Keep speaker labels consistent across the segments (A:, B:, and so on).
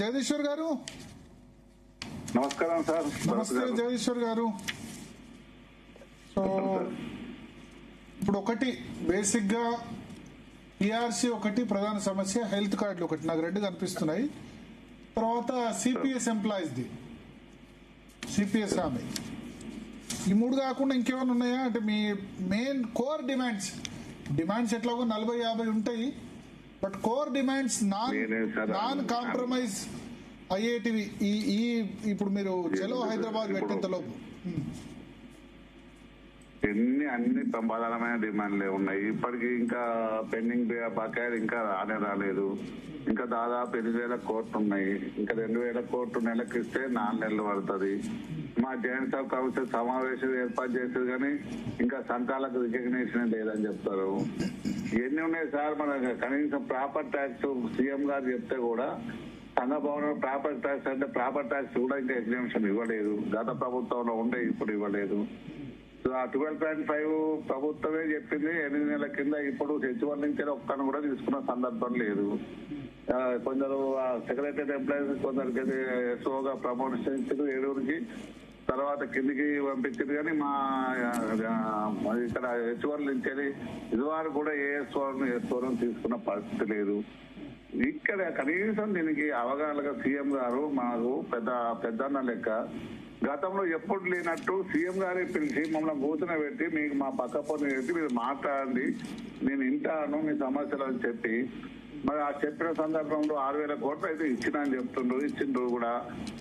A: జగదీశ్వర్ గారు
B: నమస్కారం సార్.
A: నమస్తే జగదీశ్వర్ గారు. సో ఇప్పుడు ఒకటి బేసిక్ గా పిఆర్సీ ఒకటి ప్రధాన సమస్య, హెల్త్ కార్డులు ఒకటి నాకు రెండు కనిపిస్తున్నాయి. తర్వాత సిపిఎస్ ఎంప్లాయీస్ ది సిపిఎస్ హామీ, ఈ మూడు కాకుండా ఇంకేమైనా ఉన్నాయా? అంటే మీ మెయిన్ కోర్ డిమాండ్స్ ఎట్లాగో 40-50 ఉంటాయి, but core demands non compromise అయ్యేటివి ఈ ఇప్పుడు మీరు చలో హైదరాబాద్ పెట్టేంతలోపు
B: అన్ని ప్రమాదమైన డిమాండ్లే ఉన్నాయి. ఇప్పటికీ ఇంకా పెండింగ్ బకాయిలు ఇంకా రాలేదు. ఇంకా దాదాపు 8,000 కోట్లు ఉన్నాయి. ఇంకా 2,000 కోట్లు నెలకు ఇస్తే 4 నెలలు పడుతుంది. మా జాయింట్ సబ్ కౌన్సిల్ సమావేశం ఏర్పాటు చేసేది కానీ ఇంకా సంఘాలకు రికగ్నేషన్ లేదని చెప్తారు. ఎన్ని ఉన్నాయి సార్? మన కనీసం ప్రాపర్ ట్యాక్స్ సీఎం గారు చెప్తే కూడా సంఘ భవనంలో ప్రాపర్ ట్యాక్స్ అంటే ప్రాపర్ ట్యాక్స్ కూడా ఇంకా ఎగ్జామిషన్ ఇవ్వలేదు. గత ప్రభుత్వంలో ఉండే ఇప్పుడు ఇవ్వలేదు. 12.5 ప్రభుత్వమే చెప్పింది 8 నెలల కింద. ఇప్పుడు హెచ్వన్ నుంచి ఒక్కను కూడా తీసుకున్న సందర్భం లేదు. కొందరు సెక్రటరీ ఎంప్లాయీస్ కొందరికి ఎస్ఓగా ప్రమోషన్ ఇచ్చారు 7కి, తర్వాత కిందికి పంపించారు. కానీ మా ఇక్కడ హెచ్వన్ నుంచి ఇదివారు కూడా ఎస్ఓను తీసుకున్న పరిస్థితి లేదు. ఇక్కడ కనీసం దీనికి అవగాహనగా సీఎం గారు మాకు పెద్దన్న లెక్క గతంలో ఎప్పుడు లేనట్టు సీఎం గారే పిలిచి మమ్మల్ని కూర్చుని పెట్టి మీకు మా పక్క పని పెట్టి మీరు మాట్లాడండి, నేను వింటాను మీ సమస్యలు అని చెప్పి మరి ఆ చెప్పిన సందర్భంలో 6,000 కోట్లు అయితే ఇచ్చిండ్రు కూడా.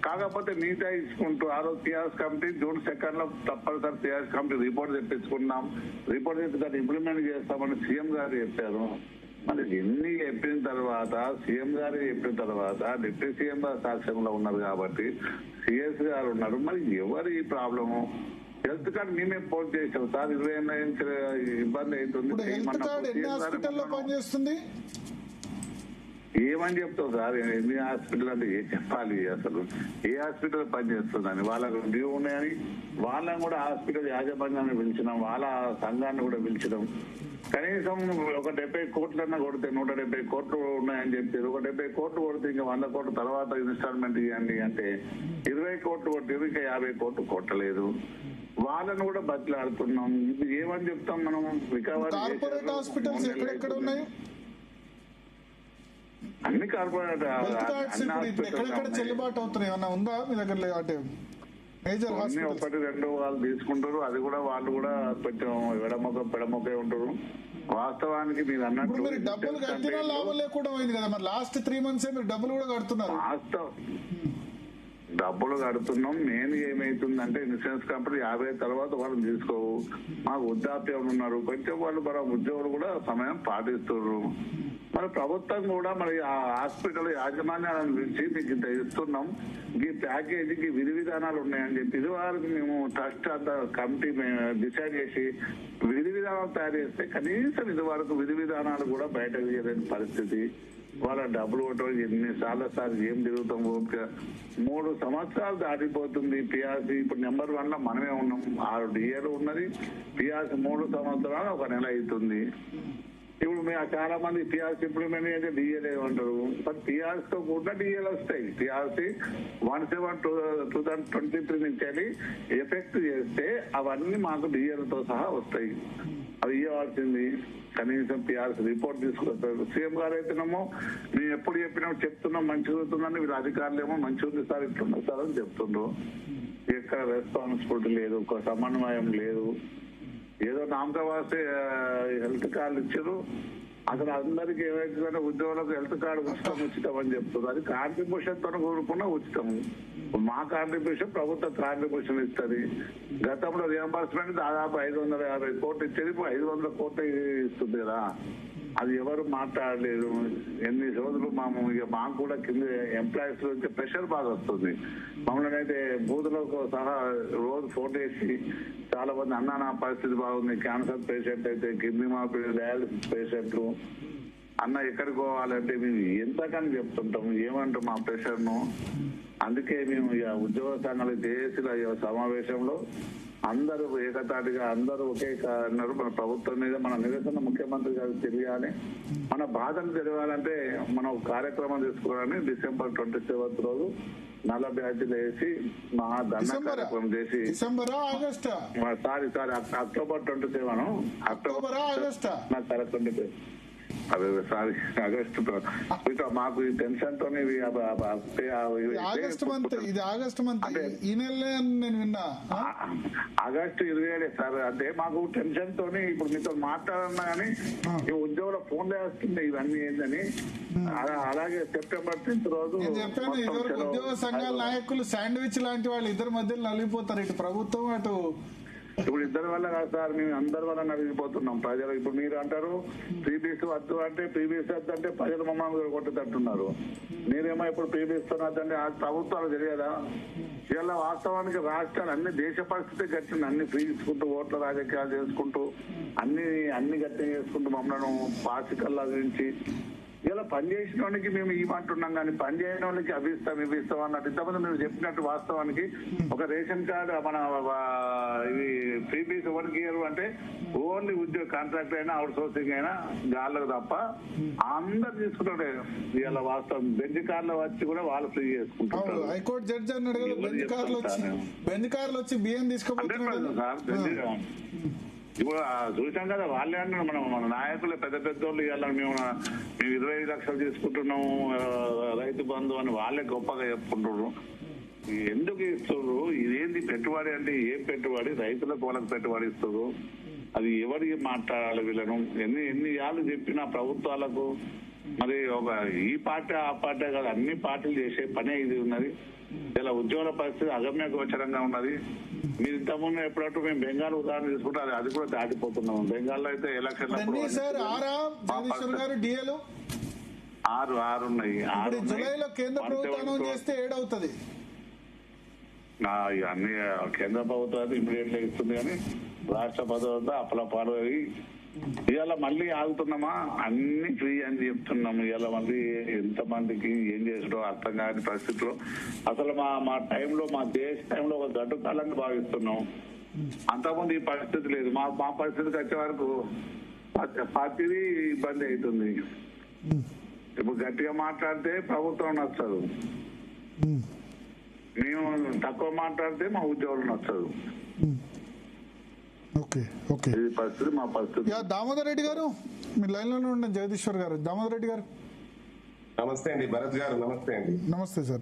B: కాకపోతే మిగతా ఇచ్చుకుంటూ ఆ రోజు టీఆర్ఎస్ కమిటీ June 2 తప్పనిసరి టీఆర్ఎస్ కమిటీ రిపోర్ట్ తెప్పించుకున్నాం. రిపోర్ట్ తెప్పి దాన్ని ఇంప్లిమెంట్ చేస్తామని సీఎం గారు చెప్పారు. మరి ఎన్ని చెప్పిన తర్వాత సీఎం గారు చెప్పిన తర్వాత డిప్యూటీ సీఎం గారు సాక్ష్యంలో ఉన్నారు కాబట్టి సిఎస్ గారు ఉన్నారు. మరి ఎవరు ఈ ప్రాబ్లము? హెల్త్ కార్డు మేమే పోస్ట్ చేసాం సార్. 29 ఇబ్బంది అవుతుంది. ఏమని చెప్తావు సార్? ఎన్ని హాస్పిటల్ అంటే ఏం చెప్పాలి? అసలు ఏ హాస్పిటల్ పనిచేస్తుందని వాళ్ళకు డ్యూ ఉన్నాయని వాళ్ళని కూడా హాస్పిటల్ యాజమాన్యాన్ని పిలిచినాం, వాళ్ళ సంఘాన్ని కూడా పిలిచినాం. కనీసం ఒక 70 కోట్లన్నా కొడితే 170 కోట్లు ఉన్నాయని చెప్పారు. ఒక 70 కోట్లు కొడితే ఇంకా 100 కోట్ల తర్వాత ఇన్స్టాల్మెంట్ ఇవ్వండి అంటే 20 కోట్లు కొట్టారు, ఇంకా 50 కోట్లు కొట్టలేదు. వాళ్ళని కూడా బతిలాడుతున్నాం. ఇది ఏమని చెప్తాం మనం? రికవరీ అన్ని కార్పొరేట్
A: చెల్లుబాటు అవుతున్నాయి ఉందా మీ దగ్గర? అంటే
B: ఒకటి 2 వాళ్ళు తీసుకుంటారు. అది కూడా వాళ్ళు కూడా కొంచెం పెడమొకే ఉంటారు. వాస్తవానికి మీరు అన్నట్టు
A: డబ్బులు కట్టినా లాభం లేకుండా పోయింది కదా. మరి లాస్ట్ 3 months మీరు డబ్బులు కూడా కడుతున్నారు.
B: వాస్తవం డబ్బులు కడుతున్నాం. నేను ఏమైతుందంటే ఇన్సూరెన్స్ కంపెనీ 50 తర్వాత వాళ్ళని తీసుకోవు. మాకు వృద్ధాప్యం ఉన్నారు కొంచెం వాళ్ళు, మన ఉద్యోగులు కూడా సమయం పాటిస్తున్నారు. మరి ప్రభుత్వం కూడా మరి ఆ హాస్పిటల్ యాజమాన్యాలను పిలిచి మీకు ఇంత ఇస్తున్నాం, ఈ ప్యాకేజీకి విధి విధానాలు ఉన్నాయని చెప్పి ఇది వారికి మేము ట్రస్ట్ అంత కమిటీ డిసైడ్ చేసి విధి విధానాలు తయారు చేస్తే కనీసం ఇది వరకు విధి విధానాలు కూడా బయటకు చేయలేని పరిస్థితి. వాళ్ళ డబ్బులు కొట్టడం ఎన్నిసార్లు సార్ ఏం తిరుగుతాం? 3 సంవత్సరాలు దాటిపోతుంది. పిఆర్సీ ఇప్పుడు నెంబర్ 1 లో మనమే ఉన్నాం. 6 DAలు ఉన్నది. పిఆర్సీ 3 సంవత్సరాలు 1 నెల అవుతుంది. ఇప్పుడు చాలా మంది పిఆర్సీ ఇంప్లిమెంట్ అయితే డిఏలు ఏమంటారు? బట్ పిఆర్సీ తో కూడా డిఏలు వస్తాయి. పిఆర్సీ 17/2023 నుంచి ఎఫెక్ట్ చేస్తే అవన్నీ మాకు డిఏలతో సహా వస్తాయి. అవి ఇవ్వాల్సింది. కనీసం పిఆర్సీ రిపోర్ట్ తీసుకొస్తారు. సీఎం గారు అయితేనేమో మేము ఎప్పుడు చెప్తున్నాం మంచిగా అవుతుందని, వీళ్ళ అధికారులు ఏమో మంచిగా ఉంది సార్ ఇట్లున్నా సార్ అని చెప్తుండ్రు. ఎక్కడ రెస్పాన్సిబిలిటీ లేదు, ఒక సమన్వయం లేదు. ఏదో నామకవాస్తే హెల్త్ కార్డు ఇచ్చారు. అసలు అందరికి ఏమైతుందంటే ఉద్యోగులకు హెల్త్ కార్డు ఉచితం అని చెప్తుంది. అది కాంట్రిబ్యూషన్ తో కూడుకున్న ఉచితం. మా కాంట్రిబ్యూషన్ ప్రభుత్వ కాంట్రిబ్యూషన్ ఇస్తుంది. గతంలో రియంబర్స్మెంట్ దాదాపు 550 కోట్లు ఇచ్చేది, ఇప్పుడు 500 కోట్లు ఇస్తుంది కదా. అది ఎవరు మాట్లాడలేదు. ఎన్ని రోజులు మాకు కూడా కింద ఎంప్లాయీస్ నుంచి ప్రెషర్ బాగా వస్తుంది. మమ్మల్ని అయితే బూతులకు సహా రోజు ఫోన్ చేసి చాలా మంది అన్న నా పరిస్థితి బాగుంది, క్యాన్సర్ పేషెంట్ అయితే, కిడ్నీ మార్పిడి, డయాలసిస్ పేషెంట్లు, అన్న ఎక్కడికి పోవాలంటే మేము ఎంతకని చెప్తుంటాం. ఏమంటాం మా ప్రెషర్ ను? అందుకే మేము ఉద్యోగ సంఘాలు చేసిన సమావేశంలో అందరూ ఏకతాటిగా అందరూ ఒకే అన్నారు. మన ప్రభుత్వం మీద మన నిరసన ముఖ్యమంత్రి గారికి తెలియాలి, మన బాధను తెలియాలంటే మనం ఒక కార్యక్రమం తీసుకోవాలని December 27th రోజు నల్ల బ్యాడ్జీలు వేసి మహా ధర్నా కార్యక్రమం చేసి
A: డిసెంబరా ఆగస్టా
B: సారీ October 27
A: అక్టోబరా ఆగస్టా
B: నాకు కరెక్ట్ ఉంది. అదే సారీ ఆగస్టు మాకు ఈ టెన్షన్ తోనే
A: ఆగస్ట్ మంత్ ఇది ఆగస్ట్ మంత్ ఈ నెలలే అని నేను విన్నా.
B: August 27 sir. అంటే మాకు టెన్షన్ తోని ఇప్పుడు మీతో మాట్లాడన్నా కానీ ఈ ఉద్యోగుల ఫోన్లే వస్తుంది ఇవన్నీ ఏంటని. అలాగే September 10th రోజు
A: నేను చెప్పాను ఇదివరకు ఉద్యోగ సంఘాల నాయకులు శాండ్విచ్ లాంటి వాళ్ళు ఇద్దరి మధ్యలో నలిగిపోతారు, ఇటు ప్రభుత్వం అటు.
B: ఇప్పుడు ఇద్దరి వల్ల కాదు సార్, మేము అందరి వల్ల నలిగిపోతున్నాం ప్రజలు. ఇప్పుడు మీరు అంటారు ప్రీబీసీ వద్దు అంటే ప్రీబీసీ వద్దు అంటే ప్రజలు మమ్మల్ని కొట్టేటట్టున్నారు. మీరేమో ఇప్పుడు ప్రీబీసీ వద్దంటే ఆ ప్రభుత్వాలు తెలియదా? ఇలా వాస్తవానికి రాష్ట్రాలు అన్ని దేశ పరిస్థితి గట్టింది. అన్ని ఫ్రీ తీసుకుంటూ ఓట్ల రాజకీయాలు చేసుకుంటూ అన్ని గట్టిగా చేసుకుంటూ మమ్మల్ని పాసికల్లా గురించి ఇలా పనిచేసిన వాళ్ళకి మేము ఇవ్వమంటున్నాం, కానీ పని చేయని వాళ్ళకి అవి ఇస్తాం అన్నట్టు. ఇంతమంది మీరు చెప్పినట్టు వాస్తవానికి ఒక రేషన్ కార్డు మన ఇది ప్రీబీసీ ఎవరికి ఇయ్యరు అంటే ఓన్లీ ఉద్యోగ కాంట్రాక్ట్ అయినా అవుట్ సోర్సింగ్ అయినా గాళ్ళకు తప్ప అందరు తీసుకుంటారు. ఇలా వాస్తవం బెంజ్ కార్లో వచ్చి కూడా వాళ్ళు ఫ్రీ చేసుకుంటారు.
A: హైకోర్టు జడ్జి అన్నాడు కదా బెంజ్ కార్లు వచ్చి బియ్యం తీసుకోబోతున్నారు
B: సార్. ఇప్పుడు చూసాం కదా, వాళ్ళే అన్నారు మన నాయకులు పెద్ద వాళ్ళు ఇవాళ మేము 25 లక్షలు తీసుకుంటున్నాము రైతు బంధు అని వాళ్ళే గొప్పగా చెప్పుకుంటున్నారు. ఎందుకు ఇస్తున్నారు? ఇదేంటి పెట్టుబడి అంటే ఏం పెట్టుబడి? రైతులకు వాళ్ళకి పెట్టుబడి ఇస్తారు. అది ఎవరికి మాట్లాడాలి? వీళ్ళను ఎన్ని ఏళ్ళు చెప్పిన ప్రభుత్వాలకు మరి ఒక ఈ పార్టీ ఆ పార్టీ కాదు, అన్ని పార్టీలు చేసే పనే ఇది ఉన్నది. ఇలా ఉద్యోగుల పరిస్థితి అగమ్య గోచరంగా ఉన్నది. మీరు ఇంతకుముందు ఎప్పుడట్టు మేము బెంగాల్ ఉదాహరణ తీసుకుంటే అది కూడా దాటిపోతున్నాము. బెంగాల్లో అయితే ఎలక్షన్ 6 ఉన్నాయి.
A: జూలైలో కేంద్ర ప్రభుత్వం చేస్తే 7 అవుతుంది.
B: అన్ని కేంద్ర ప్రభుత్వం ఇమీడియట్ గా ఇస్తుంది, కానీ రాష్ట్ర ప్రభుత్వం అప్పలపాలు ఇవాళ మళ్ళీ ఆగుతున్నామా? అన్ని ఫ్రీ అని చెప్తున్నాము. ఇవాళ మళ్ళీ ఎంత మందికి ఏం చేసడో అర్థం కాని పరిస్థితిలో అసలు మా టైంలో మా దేశ టైంలో ఒక గడ్డు కాలాన్ని భావిస్తున్నాం. అంతకుముందు ఈ పరిస్థితి లేదు. మా పరిస్థితికి వచ్చే వరకు ప్రతిదీ ఇబ్బంది అవుతుంది. ఇప్పుడు గట్టిగా మాట్లాడితే ప్రభుత్వం నచ్చదు, మేము తక్కువ మాట్లాడితే మా ఉద్యోగులు నచ్చదు. పరిస్థితి మా పరిస్థితి.
A: దామోదర్ రెడ్డి గారు మీ లైన్ లోనే ఉండండి. జగదీశ్వర్ గారు, దామోదర్ రెడ్డి గారు
C: నమస్తే అండి. భరత్ గారు నమస్తే అండి.
A: నమస్తే సార్.